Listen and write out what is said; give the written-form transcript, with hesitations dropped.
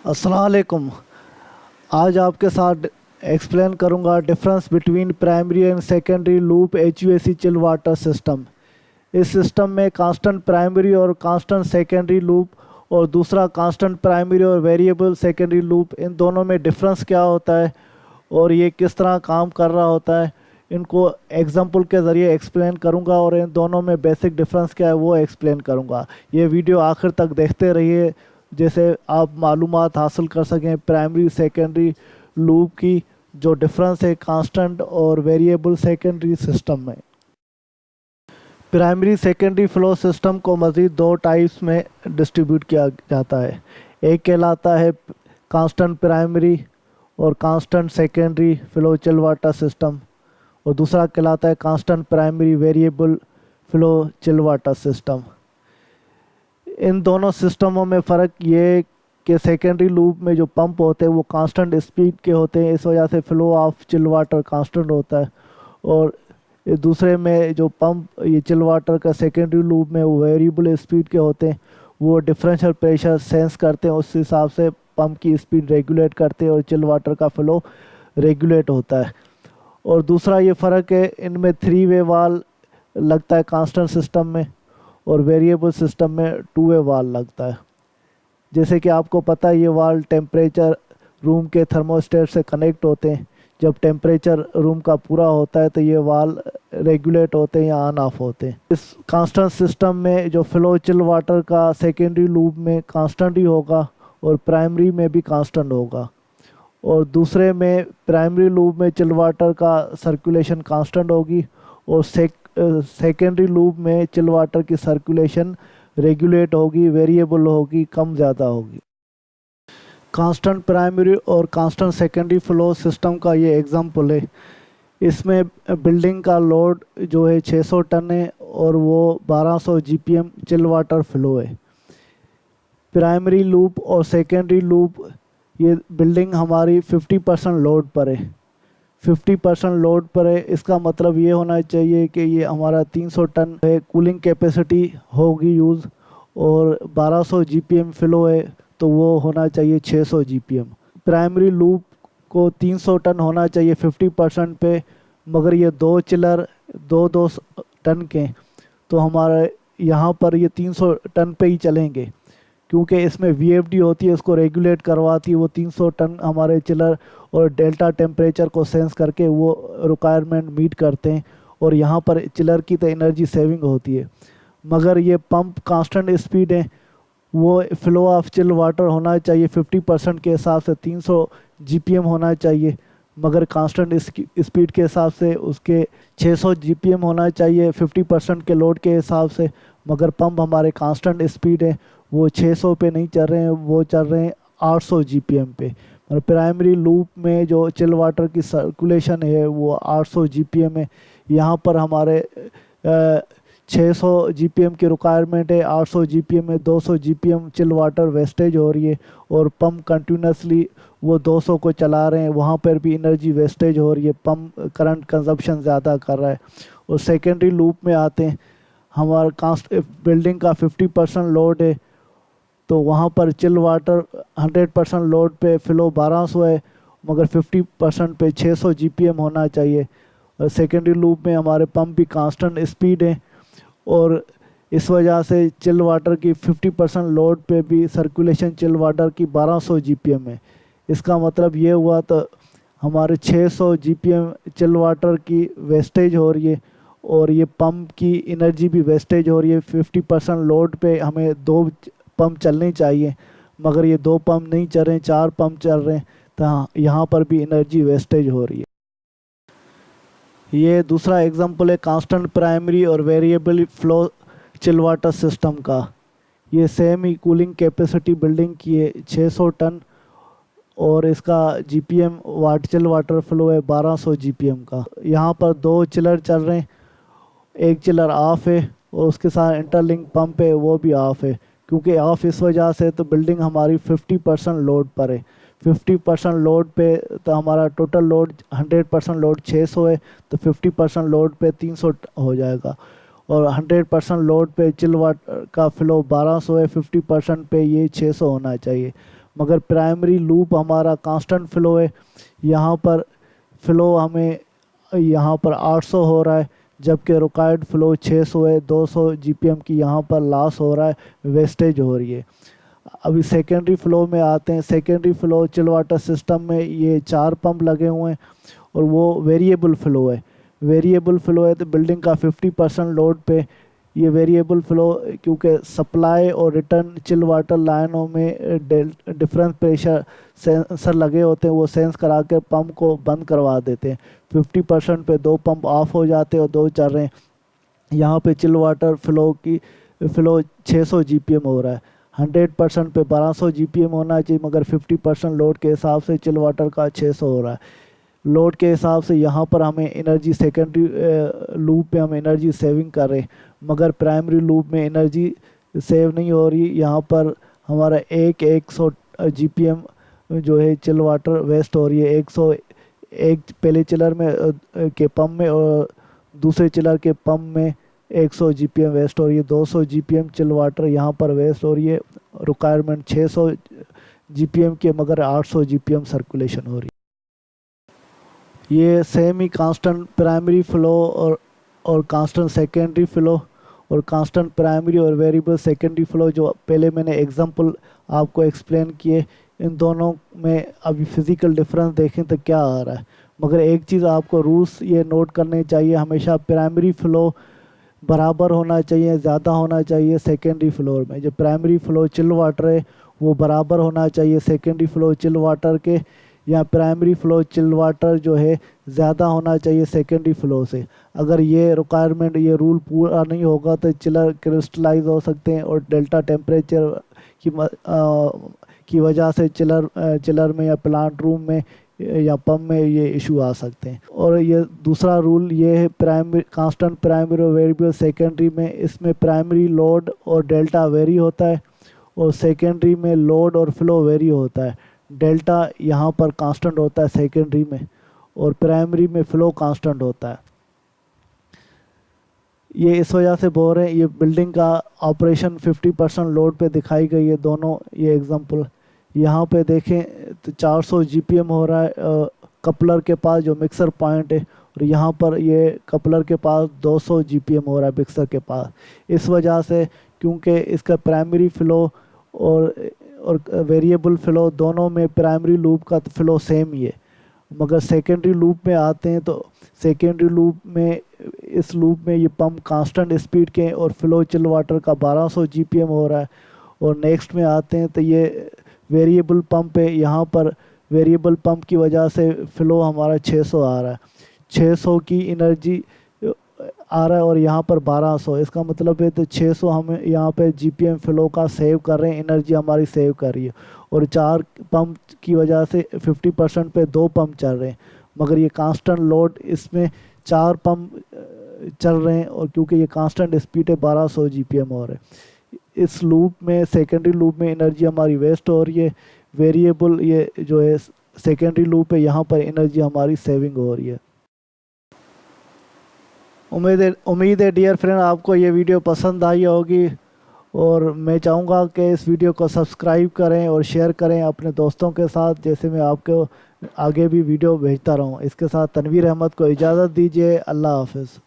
अस्सलाम वालेकुम। आज आपके साथ एक्सप्लेन करूंगा difference between primary and secondary loop HVAC chill water system. इस सिस्टम में कांस्टेंट प्राइमरी और कांस्टेंट सेकेंडरी लूप और दूसरा कांस्टेंट प्राइमरी और वेरिएबल सेकेंडरी लूप, इन दोनों में डिफरेंस क्या होता है और ये किस तरह काम कर रहा होता है, इनको एग्जांपल के ज़रिए एक्सप्लेन करूंगा और इन दोनों में बेसिक डिफरेंस क्या है वो एक्सप्लेन करूंगा। ये वीडियो आखिर तक देखते रहिए जैसे आप मालूमात हासिल कर सकें प्राइमरी सेकेंडरी लूप की जो डिफरेंस है कांस्टेंट और वेरिएबल सेकेंडरी सिस्टम में। प्राइमरी सेकेंडरी फ्लो सिस्टम को मज़ीद दो टाइप्स में डिस्ट्रीब्यूट किया जाता है। एक कहलाता है कांस्टेंट प्राइमरी और constant secondary flow chill water system, और दूसरा कहलाता है constant primary variable flow chill water system. इन दोनों सिस्टमों में फ़र्क ये है कि सेकेंडरी लूप में जो पंप होते हैं वो कांस्टेंट स्पीड के होते हैं, इस वजह से flow of chill water constant होता है, और दूसरे में जो पंप ये चिल वाटर का सेकेंडरी लूप में वो वेरिएबल स्पीड के होते हैं, वो डिफरेंशियल प्रेशर सेंस करते हैं, उस हिसाब से पंप की स्पीड रेगुलेट करते हैं और चिल वाटर का फ्लो रेगुलेट होता है। और दूसरा ये फ़र्क है इनमें 3 वे वाल लगता है कांस्टेंट सिस्टम में और वेरिएबल सिस्टम में 2 वे वाल लगता है। जैसे कि आपको पता है ये वाल टेम्परेचर रूम के थर्मोस्टेट से कनेक्ट होते हैं। जब टेम्परेचर रूम का पूरा होता है तो ये वाल रेगुलेट होते हैं या ऑन ऑफ होते हैं। इस कांस्टेंट सिस्टम में जो फ्लो चिल वाटर का सेकेंडरी लूप में कांस्टेंट ही होगा और प्राइमरी में भी कांस्टेंट होगा, और दूसरे में प्राइमरी लूप में चिल वाटर का सर्कुलेशन कांस्टेंट होगी और सेकेंडरी लूप में चिल वाटर की सर्कुलेशन रेगुलेट होगी, वेरिएबल होगी, कम ज़्यादा होगी। कांस्टेंट प्राइमरी और कांस्टेंट सेकेंडरी फ्लो सिस्टम का ये एग्जांपल है। इसमें बिल्डिंग का लोड जो है 600 टन है और वो 1200 जीपीएम चिल वाटर फ्लो है। प्राइमरी लूप और सेकेंडरी लूप ये बिल्डिंग हमारी 50% लोड पर है। 50% लोड पर है, इसका मतलब ये होना चाहिए कि ये हमारा 300 टन है कूलिंग कैपेसिटी होगी यूज़, और 1200 जीपीएम फ्लो है तो वो होना चाहिए 600 जीपीएम। प्राइमरी लूप को 300 टन होना चाहिए 50% पे, मगर ये दो चिलर 2-2 टन के, तो हमारे यहाँ पर ये 300 टन पे ही चलेंगे क्योंकि इसमें वीएफडी होती है, इसको रेगुलेट करवाती है। वो 300 टन हमारे चिलर और डेल्टा टेम्परेचर को सेंस करके वो रिक्वायरमेंट मीट करते हैं, और यहाँ पर चिलर की तो एनर्जी सेविंग होती है। मगर ये पंप कांस्टेंट स्पीड है, वो फ्लो ऑफ चिल वाटर होना चाहिए 50% के हिसाब से 300 जीपीएम होना चाहिए, मगर कांस्टेंट स्पीड के हिसाब से उसके 600 जीपीएम होना चाहिए 50% के लोड के हिसाब से। मगर पंप हमारे कांस्टेंट स्पीड है, वो 600 पे नहीं चल रहे हैं, वो चल रहे हैं 800 जीपीएम पे। और प्राइमरी लूप में जो चिल वाटर की सर्कुलेशन है वो 800 जीपीएम है। यहाँ पर हमारे 600 जीपीएम की रिक्वायरमेंट है, 800 जीपीएम में 200 जीपीएम चिल वाटर वेस्टेज हो रही है, और पंप कंटिन्यूसली वो 200 को चला रहे हैं, वहाँ पर भी एनर्जी वेस्टेज हो रही है, पंप करंट कंजप्शन ज़्यादा कर रहा है। और सेकेंडरी लूप में आते हैं, हमारा बिल्डिंग का 50% लोड है, तो वहाँ पर चिल वाटर 100% लोड पे फ्लो 1200 है, मगर 50% पे 600 जीपीएम होना चाहिए। और सेकेंडरी लूप में हमारे पंप भी कांस्टेंट स्पीड है, और इस वजह से चिल वाटर की 50% लोड पे भी सर्कुलेशन चिल वाटर की 1200 जीपीएम है। इसका मतलब ये हुआ तो हमारे 600 जीपीएम चिल वाटर की वेस्टेज हो रही है, और ये पंप की एनर्जी भी वेस्टेज हो रही है। 50% लोड पे हमें 2 पंप चलने चाहिए, मगर ये 2 पंप नहीं चल रहे हैं, 4 पंप चल रहे हैं, तो यहाँ पर भी एनर्जी वेस्टेज हो रही है। ये दूसरा एग्जांपल है कांस्टेंट प्राइमरी और variable flow chill water system का। ये सेम ही कूलिंग कैपेसिटी बिल्डिंग की है 600 टन, और इसका जीपीएम चिल वाटर फ्लो है 1200 जीपीएम का। यहाँ पर 2 चिलर चल रहे हैं, एक चिलर ऑफ है और उसके साथ इंटरलिंक पंप है वो भी ऑफ है। क्योंकि ऑफ इस वजह से तो बिल्डिंग हमारी 50% लोड पर है। 50% लोड पे तो हमारा टोटल लोड 100% लोड 600 है, तो 50% लोड पे 300 हो जाएगा, और 100% लोड पे चिल वाटर का फ्लो 1200 है, 50% पे ये 600 होना चाहिए। मगर प्राइमरी लूप हमारा कांस्टेंट फ़्लो है। यहाँ पर फ़्लो हमें यहाँ पर 800 हो रहा है, जबकि रिक्वायर्ड फ़्लो 600 है। 200 जीपीएम की यहाँ पर लॉस हो रहा है, वेस्टेज हो रही है। अभी सेकेंडरी फ़्लो में आते हैं। Secondary flow chill water system में ये 4 पंप लगे हुए हैं और वो वेरिएबल फ़्लो है। वेरिएबल फ़्लो है तो बिल्डिंग का 50% लोड पे ये वेरिएबल फ़्लो, क्योंकि सप्लाई और रिटर्न चिल वाटर लाइनों में डिफरेंस प्रेशर सेंसर लगे होते हैं, वो सेंस करा के पंप को बंद करवा देते हैं। 50% पे 2 पंप ऑफ हो जाते हैं और 2 चल रहे हैं। यहाँ पे चिल वाटर फ़्लो 600 जीपीएम हो रहा है। 100% पे 1200 जीपीएम होना चाहिए, मगर 50% लोड के हिसाब से चिल वाटर का 600 हो रहा है। लोड के हिसाब से यहाँ पर हमें एनर्जी सेकेंडरी लूप पे हम एनर्जी सेविंग कर रहे हैं, मगर प्राइमरी लूप में एनर्जी सेव नहीं हो रही। यहाँ पर हमारा 100 जीपीएम जो है चिल वाटर वेस्ट हो रही है। 101 पहले चिलर में के पंप में और दूसरे चिलर के पंप में 100 जीपीएम वेस्ट हो रही है। 200 जीपीएम चिल वाटर यहाँ पर वेस्ट हो रही है। रिक्वायरमेंट 600 जीपीएम के, मगर 800 जीपीएम सर्कुलेशन हो रही है। ये सेम ही कांस्टेंट प्राइमरी फ़्लो और कांस्टेंट सेकेंडरी फ़्लो और कांस्टेंट प्राइमरी और वेरिएबल सेकेंडरी फ़्लो जो पहले मैंने एग्जांपल आपको एक्सप्लेन किए, इन दोनों में अभी फिज़िकल डिफरेंस देखें तो क्या आ रहा है। मगर एक चीज़ आपको रूल्स ये नोट करने चाहिए, हमेशा प्राइमरी फ़्लो बराबर होना चाहिए, ज़्यादा होना चाहिए सेकेंडरी फ्लोर में। जो प्राइमरी फ़्लो चिल वाटर है वो बराबर होना चाहिए सेकेंडरी फ़्लो चिल वाटर के, या प्राइमरी फ़्लो चिल वाटर जो है ज़्यादा होना चाहिए सेकेंडरी फ़्लो से। अगर ये रिक्वायरमेंट ये रूल पूरा नहीं होगा तो चिलर क्रिस्टलाइज हो सकते हैं और डेल्टा टेम्परेचर की वजह से चिलर में या प्लांट रूम में या पंप में ये इशू आ सकते हैं। और ये दूसरा रूल ये है प्राइमरी कांस्टेंट प्राइमरी और वेरिएबल सेकेंडरी में, इसमें प्राइमरी लोड और डेल्टा वेरी होता है और सेकेंडरी में लोड और फ़्लो वेरी होता है। डेल्टा यहाँ पर कांस्टेंट होता है सेकेंडरी में और प्राइमरी में फ़्लो कांस्टेंट होता है। ये इस वजह से बोल रहे हैं, ये बिल्डिंग का ऑपरेशन 50% लोड पे दिखाई गई है दोनों ये एग्जांपल। यहाँ पे देखें तो 400 जीपीएम हो रहा है कपलर के पास जो मिक्सर पॉइंट है, और यहाँ पर ये कपलर के पास 200 जीपीएम हो रहा है मिक्सर के पास। इस वजह से क्योंकि इसका प्राइमरी फ़्लो और वेरिएबल फ़्लो दोनों में प्राइमरी लूप का फ़्लो सेम ही है, मगर सेकेंडरी लूप में आते हैं तो सेकेंडरी लूप में इस लूप में ये पंप कांस्टेंट स्पीड के और फ़्लो चिल वाटर का 1200 जीपीएम हो रहा है। और नेक्स्ट में आते हैं तो ये वेरिएबल पंप है, यहाँ पर वेरिएबल पंप की वजह से फ़्लो हमारा 600 आ रहा है। 600 की एनर्जी आ रहा है और यहाँ पर 1200, इसका मतलब है तो 600 हम यहाँ पे जीपीएम फ़्लो का सेव कर रहे हैं, एनर्जी हमारी सेव कर रही है। और 4 पंप की वजह से 50% पे 2 पंप चल रहे हैं, मगर ये कांस्टेंट लोड इसमें 4 पंप चल रहे हैं और क्योंकि ये कांस्टेंट स्पीड है 1200 जीपीएम हो रहे हैं। इस लूप में सेकेंडरी लूप में एनर्जी हमारी वेस्ट हो रही है। वेरिएबल ये जो है सेकेंडरी लूप है, यहाँ पर एनर्जी हमारी सेविंग हो रही है। उम्मीद है डियर फ्रेंड आपको ये वीडियो पसंद आई होगी, और मैं चाहूँगा कि इस वीडियो को सब्सक्राइब करें और शेयर करें अपने दोस्तों के साथ, जैसे मैं आपको आगे भी वीडियो भेजता रहूँ। इसके साथ तनवीर अहमद को इजाज़त दीजिए। अल्लाह हाफ़िज़।